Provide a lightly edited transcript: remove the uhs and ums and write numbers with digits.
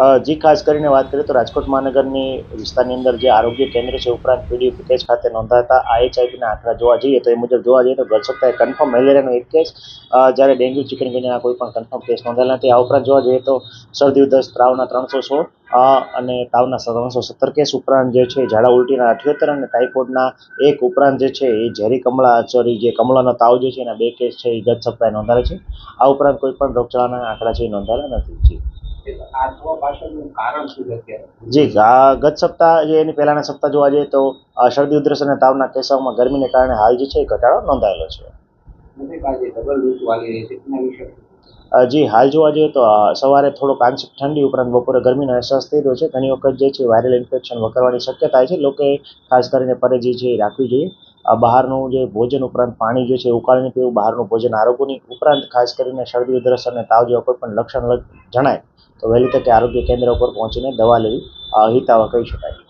જી, ખાસ કરીને વાત કરીએ તો રાજકોટ મહાનગરની વિસ્તારની અંદર જે આરોગ્ય કેન્દ્ર છે ઉપરાંત પીડીયુ પેકેજ ખાતે નોંધાતા IHIVના આંકડા જોવા જઈએ તો એ મુજબ જોવા જઈએ તો ગત સપ્તાહે કન્ફર્મ મેલેરિયાનો એક કેસ, જ્યારે ડેન્ગ્યુ ચિકનગુનિયાના કોઈ પણ કન્ફર્મ કેસ નોંધાયેલા નથી. આ ઉપરાંત જોવા જઈએ તો શરદી ઉધરસ તાવના 316 અને તાવના 317 કેસ ઉપરાંત જે છે ઝાડા ઉલટીના 78 અને ટાઇફોઇડના એક ઉપરાંત જે છે એ ઝેરી કમળાનો તાવ જે છે એના 2 કેસ છે એ ગત સપ્તાહે નોંધાયેલા છે. આ ઉપરાંત કોઈ પણ રોગચાળાના આંકડા છે એ નોંધાયેલા નથી. જી, ગત સપ્તાહ જે એની પહેલાના સપ્તાહ જોવા જઈએ તો શરદી ઉધરસ અને તાવના કેસોમાં ગરમીને કારણે હાલ જે છે એ ઘટાડો નોંધાયેલો છે. જી, હાલ જોવા જઈએ તો સવારે થોડોક આંશિક ઠંડી ઉપરાંત બપોરે ગરમીનો અહેસાસ થઈ રહ્યો છે. ઘણી વખત જે છે વાયરલ ઇન્ફેક્શન વકરવાની શક્યતા છે. લોકોએ ખાસ કરીને પરેજી છે એ રાખવી જોઈએ. બહારનું જે ભોજન ઉપરાંત પાણી જે છે ઉકાળીને પીવું, બહારનું ભોજન આરોગ્યની ઉપરાંત ખાસ કરીને શરદી ઉધરસ અને તાવ જેવા કોઈ પણ લક્ષણ જણાય તો વહેલી તકે આરોગ્ય કેન્દ્ર ઉપર પહોંચીને દવા લેવી હિતાવહ કહી શકાય.